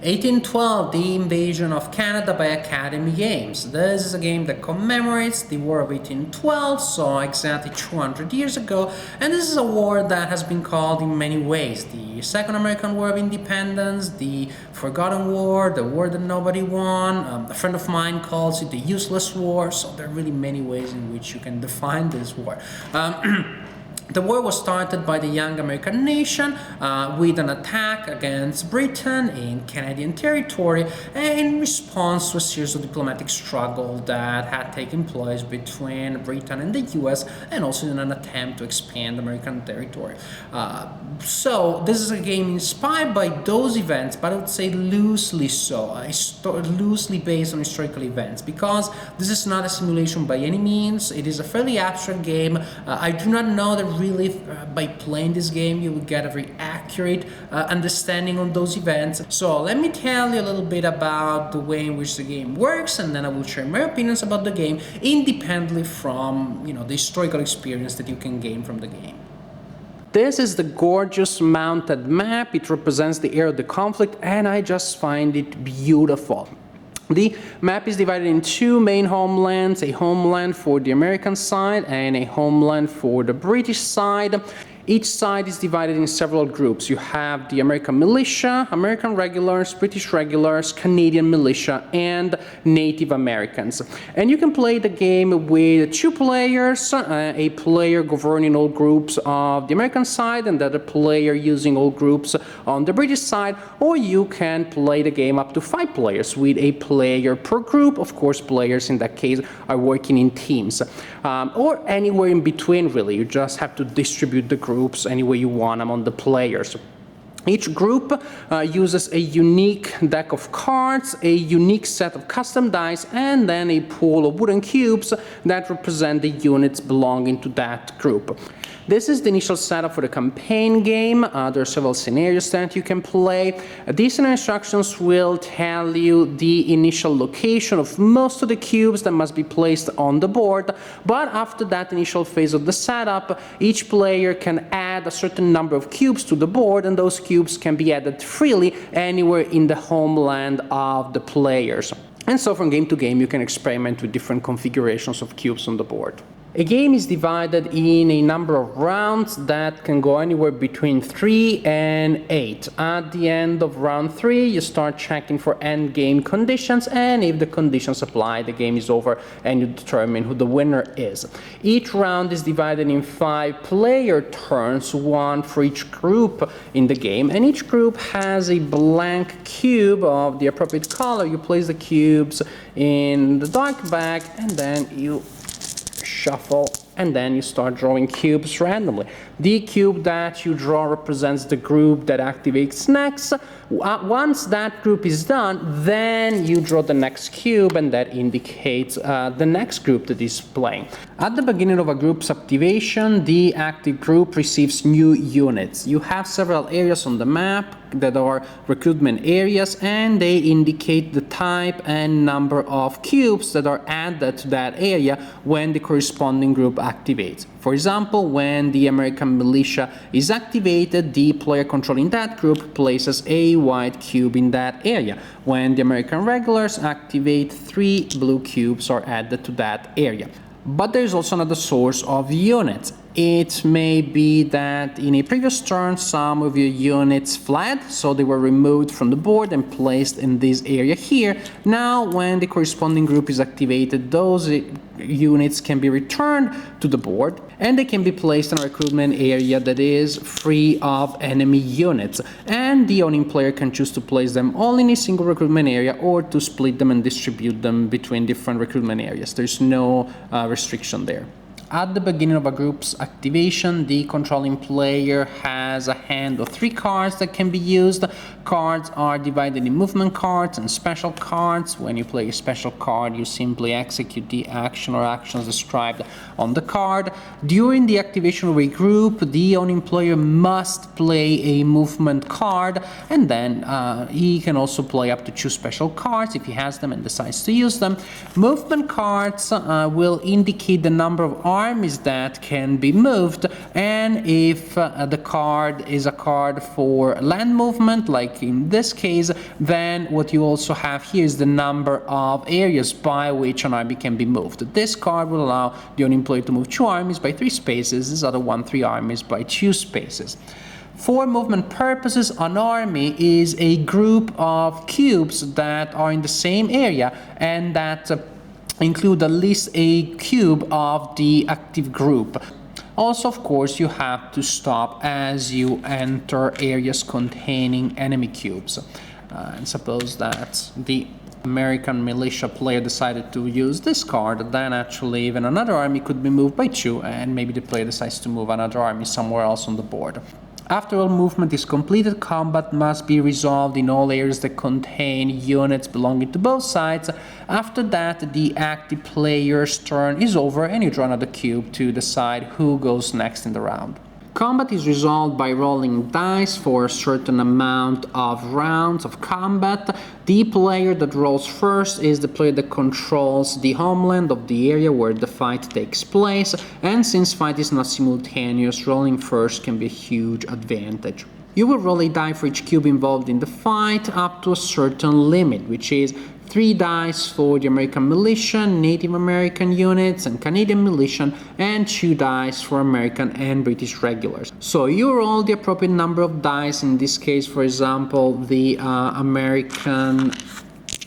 1812, the invasion of Canada by Academy Games. This is a game that commemorates the War of 1812, so exactly 200 years ago, and this is a war that has been called in many ways. The Second American War of Independence, the Forgotten War, the war that nobody won. A friend of mine calls it the useless war, so there are really many ways in which you can define this war. The war was started by the young American nation with an attack against Britain in Canadian territory in response to a series of diplomatic struggles that had taken place between Britain and the US, and also in an attempt to expand American territory. So this is a game inspired by those events, but I would say loosely so, loosely based on historical events, because this is not a simulation by any means. It is a fairly abstract game. I do not know that really by playing this game you will get a very accurate understanding on those events. So let me tell you a little bit about the way in which the game works, and then I will share my opinions about the game independently from the historical experience that you can gain from the game. This is the gorgeous mounted map. It represents the era of the conflict, and I just find it beautiful. The map is divided in two main homelands, a homeland for the American side and a homeland for the British side. Each side is divided in several groups. You have the American militia, American regulars, British regulars, Canadian militia, and Native Americans. And you can play the game with two players, a player governing all groups of the American side and the other player using all groups on the British side, or you can play the game up to 5 players with a player per group. Of course, players in that case are working in teams, or anywhere in between really. You just have to distribute the groups any way you want among the players. Each group uses a unique deck of cards, a unique set of custom dice, and then a pool of wooden cubes that represent the units belonging to that group. This is the initial setup for the campaign game. There are several scenarios that you can play. These scenario instructions will tell you the initial location of most of the cubes that must be placed on the board, but after that initial phase of the setup, each player can add a certain number of cubes to the board, and those cubes can be added freely anywhere in the homeland of the players. And so from game to game, you can experiment with different configurations of cubes on the board. A game is divided in a number of rounds that can go anywhere between 3 and 8. At the end of round 3, you start checking for end game conditions, and if the conditions apply, the game is over and you determine who the winner is. Each round is divided in 5 player turns, one for each group in the game, and each group has a blank cube of the appropriate color. You place the cubes in the dark bag, and then you shuffle, and then you start drawing cubes randomly. The cube that you draw represents the group that activates next. Once that group is done, then you draw the next cube, and that indicates the next group that is playing. At the beginning of a group's activation, the active group receives new units. You have several areas on the map that are recruitment areas, and they indicate the type and number of cubes that are added to that area when the corresponding group activates. For example, when the American militia is activated, the player controlling that group places a white cube in that area. When the American regulars activate, 3 blue cubes are added to that area. But there is also another source of units. It may be that in a previous turn some of your units fled, so they were removed from the board and placed in this area here. Now when the corresponding group is activated, those units can be returned to the board, and they can be placed in a recruitment area that is free of enemy units, and the owning player can choose to place them all in a single recruitment area or to split them and distribute them between different recruitment areas. There's no restriction there. At the beginning of a group's activation, the controlling player has a hand of 3 cards that can be used. Cards are divided in movement cards and special cards. When you play a special card, you simply execute the action or actions described on the card. During the activation of a group, the owning player must play a movement card, and then he can also play up to 2 special cards if he has them and decides to use them. Movement cards will indicate the number of armies that can be moved, and if the card is a card for land movement, like in this case, then what you also have here is the number of areas by which an army can be moved. This card will allow the owning player to move 2 armies by 3 spaces, this other one 3 armies by 2 spaces. For movement purposes, an army is a group of cubes that are in the same area and that include at least a cube of the active group. Also, of course, you have to stop as you enter areas containing enemy cubes. And suppose that the American militia player decided to use this card, then actually even another army could be moved by 2, and maybe the player decides to move another army somewhere else on the board. After all movement is completed, combat must be resolved in all areas that contain units belonging to both sides. After that, the active player's turn is over and you draw another cube to decide who goes next in the round. Combat is resolved by rolling dice for a certain amount of rounds of combat. The player that rolls first is the player that controls the homeland of the area where the fight takes place, and since fight is not simultaneous, rolling first can be a huge advantage. You will roll a die for each cube involved in the fight up to a certain limit, which is 3 dice for the American militia, Native American units, and Canadian militia, and 2 dice for American and British regulars. So you roll the appropriate number of dice. In this case, for example, the American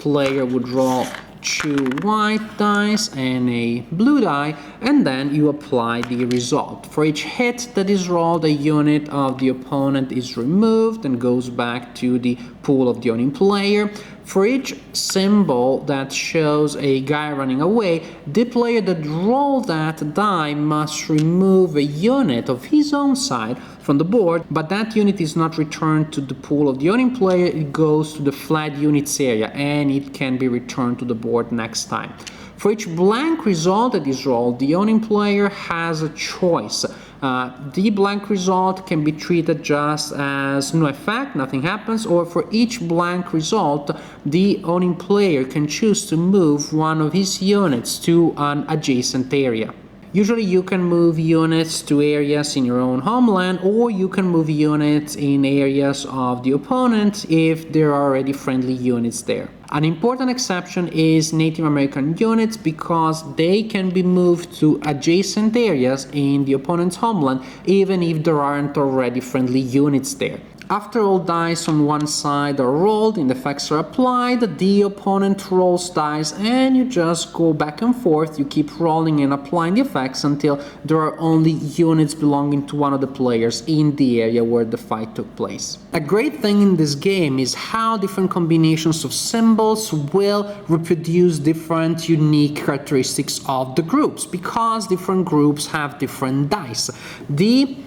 player would roll 2 white dice and a blue die, and then you apply the result. For each hit that is rolled, a unit of the opponent is removed and goes back to the pool of the owning player. For each symbol that shows a guy running away, the player that rolled that die must remove a unit of his own side from the board, but that unit is not returned to the pool of the owning player, it goes to the flat units area and it can be returned to the board next time. For each blank result that is rolled, the owning player has a choice. The blank result can be treated just as no effect, nothing happens, or for each blank result, the owning player can choose to move one of his units to an adjacent area. Usually you can move units to areas in your own homeland, or you can move units in areas of the opponent if there are already friendly units there. An important exception is Native American units, because they can be moved to adjacent areas in the opponent's homeland even if there aren't already friendly units there. After all dice on one side are rolled and the effects are applied, the opponent rolls dice and you just go back and forth. You keep rolling and applying the effects until there are only units belonging to one of the players in the area where the fight took place. A great thing in this game is how different combinations of symbols will reproduce different unique characteristics of the groups, because different groups have different dice. The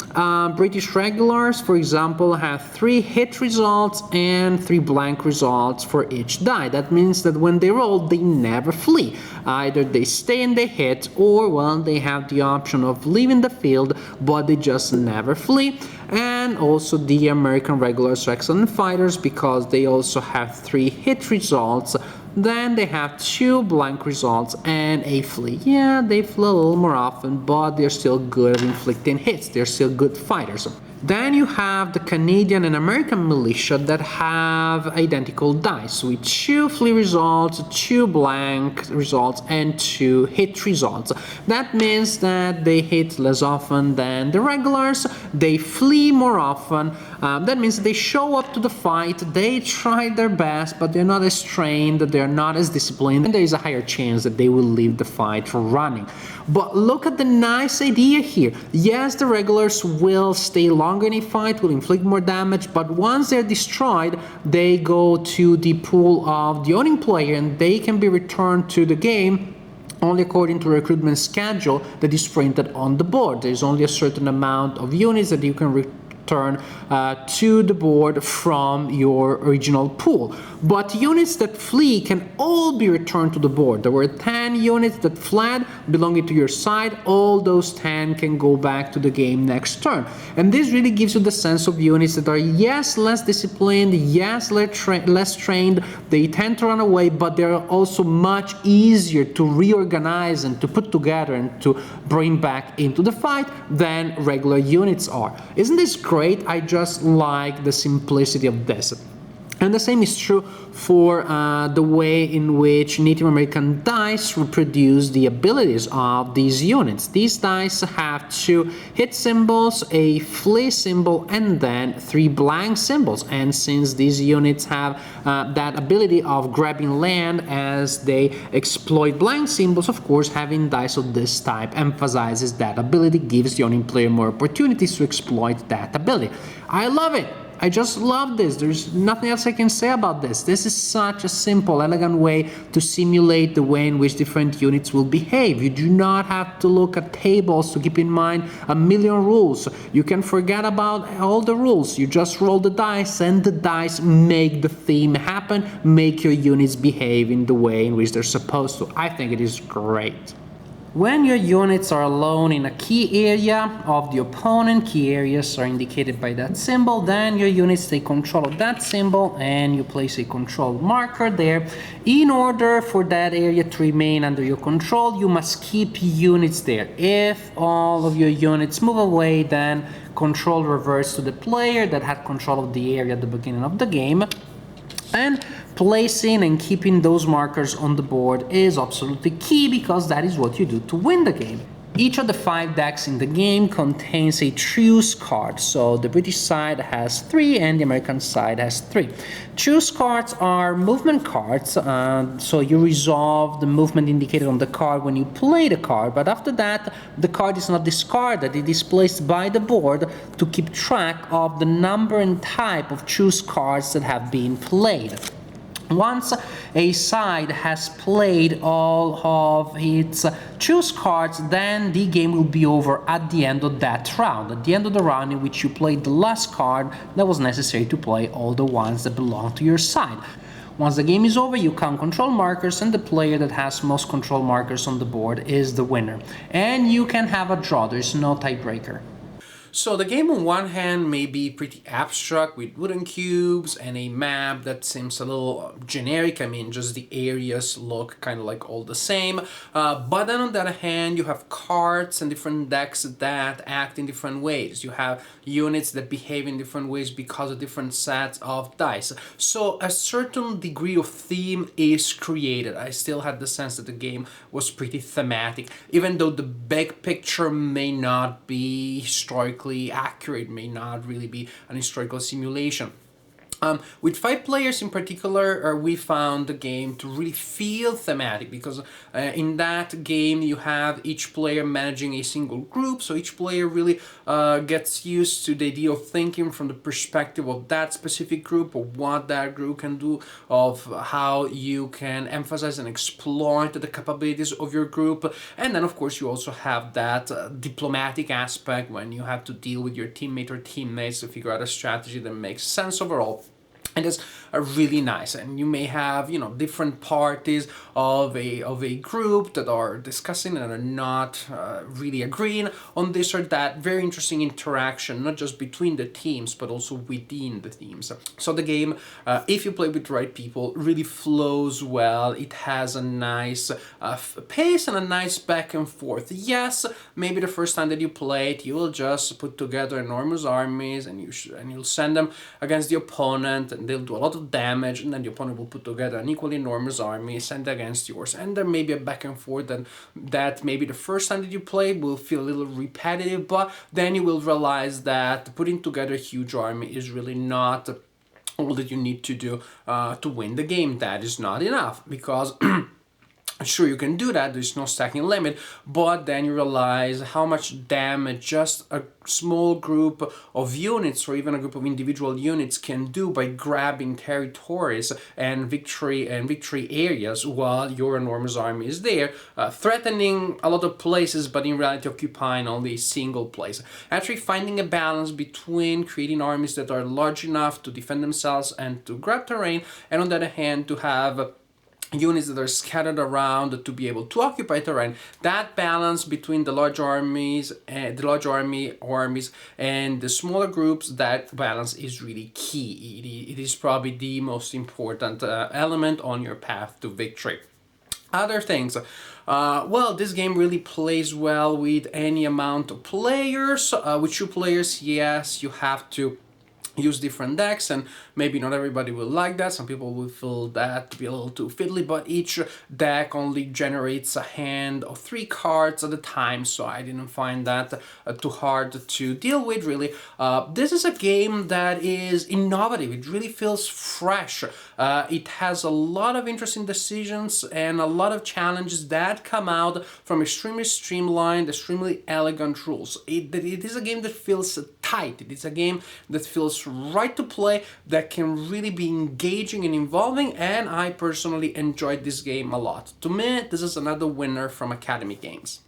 British regulars, for example, have 3 hit results and 3 blank results for each die. That means that when they roll, they never flee. Either they stay and they hit, or, well, they have the option of leaving the field, but they just never flee. And also the American regulars are excellent fighters because they also have 3 hit results. Then they have 2 blank results and a flee. Yeah, they flee a little more often, but they're still good at inflicting hits. They're still good fighters. Then you have the Canadian and American militia that have identical dice with 2 flee results, 2 blank results, and 2 hit results. That means that they hit less often than the regulars, they flee more often. That means they show up to the fight, they try their best, but they're not as trained, they're not as disciplined, and there is a higher chance that they will leave the fight for running. But look at the nice idea here. Yes, the regulars will stay longer in a fight, will inflict more damage, but once they're destroyed, they go to the pool of the owning player and they can be returned to the game only according to a recruitment schedule that is printed on the board. There's only a certain amount of units that you can return return to the board from your original pool. But units that flee can all be returned to the board. There were 10 units that fled belonging to your side. All those 10 can go back to the game next turn. And this really gives you the sense of units that are, yes, less disciplined, yes, less trained, they tend to run away, but they're also much easier to reorganize and to put together and to bring back into the fight than regular units are. Isn't this great? I just like the simplicity of this. And the same is true for the way in which Native American dice reproduce the abilities of these units. These dice have 2 hit symbols, a flee symbol, and then 3 blank symbols. And since these units have that ability of grabbing land as they exploit blank symbols, of course, having dice of this type emphasizes that ability, gives the opponent player more opportunities to exploit that ability. I love it. I just love this. There's nothing else I can say about this. This is such a simple, elegant way to simulate the way in which different units will behave. You do not have to look at tables to keep in mind a million rules. You can forget about all the rules. You just roll the dice, and the dice make the theme happen, make your units behave in the way in which they're supposed to. I think it is great. When your units are alone in a key area of the opponent, key areas are indicated by that symbol, then your units take control of that symbol and you place a control marker there. In order for that area to remain under your control, you must keep units there. If all of your units move away, then control reverts to the player that had control of the area at the beginning of the game. And placing and keeping those markers on the board is absolutely key, because that is what you do to win the game. Each of the 5 decks in the game contains a truce card. So the British side has 3 and the American side has 3. Truce cards are movement cards, so you resolve the movement indicated on the card when you play the card, but after that the card is not discarded. It is placed by the board to keep track of the number and type of truce cards that have been played. Once a side has played all of its truce cards, then the game will be over at the end of that round. At the end of the round in which you played the last card that was necessary to play all the ones that belong to your side. Once the game is over, you count control markers, and the player that has most control markers on the board is the winner. And you can have a draw, there's no tiebreaker. So the game on one hand may be pretty abstract with wooden cubes and a map that seems a little generic. I mean, just the areas look kind of like all the same. But then on the other hand, you have cards and different decks that act in different ways. You have units that behave in different ways because of different sets of dice. So a certain degree of theme is created. I still had the sense that the game was pretty thematic, even though the big picture may not be historically accurate, may not really be an historical simulation. With 5 players in particular, we found the game to really feel thematic, because in that game you have each player managing a single group, so each player really gets used to the idea of thinking from the perspective of that specific group, of what that group can do, of how you can emphasize and exploit the capabilities of your group. And then of course you also have that diplomatic aspect when you have to deal with your teammate or teammates to figure out a strategy that makes sense overall. And it's really nice, and you may have, you know, different parties of a group that are discussing and are not really agreeing on this or that. Very interesting interaction, not just between the teams, but also within the teams. So the game, if you play with the right people, really flows well. It has a nice pace and a nice back and forth. Yes, maybe the first time that you play it, you will just put together enormous armies, and you'll send them against the opponent, and they'll do a lot of damage, and then the opponent will put together an equally enormous army, send against yours, and there may be a back and forth that maybe the first time that you play will feel a little repetitive, but then you will realize that putting together a huge army is really not all that you need to do to win the game. That is not enough, because Sure, you can do that, there's no stacking limit, but then you realize how much damage just a small group of units or even a group of individual units can do by grabbing territories and victory areas while your enormous army is there, threatening a lot of places, but in reality occupying only a single place. Actually finding a balance between creating armies that are large enough to defend themselves and to grab terrain, and on the other hand to have units that are scattered around to be able to occupy terrain. That balance between the large armies and armies and the smaller groups, that balance is really key. It is probably the most important element on your path to victory. Other things, well, this game really plays well with any amount of players. With 2 players, yes, you have to use different decks, and maybe not everybody will like that. Some people will feel that to be a little too fiddly, but each deck only generates a hand of 3 cards at a time, so I didn't find that too hard to deal with, really. This is a game that is innovative. It really feels fresh. It has a lot of interesting decisions and a lot of challenges that come out from extremely streamlined, extremely elegant rules. It is a game that feels tight. It is a game that feels right to play, that can really be engaging and involving, and I personally enjoyed this game a lot. To me, this is another winner from Academy Games.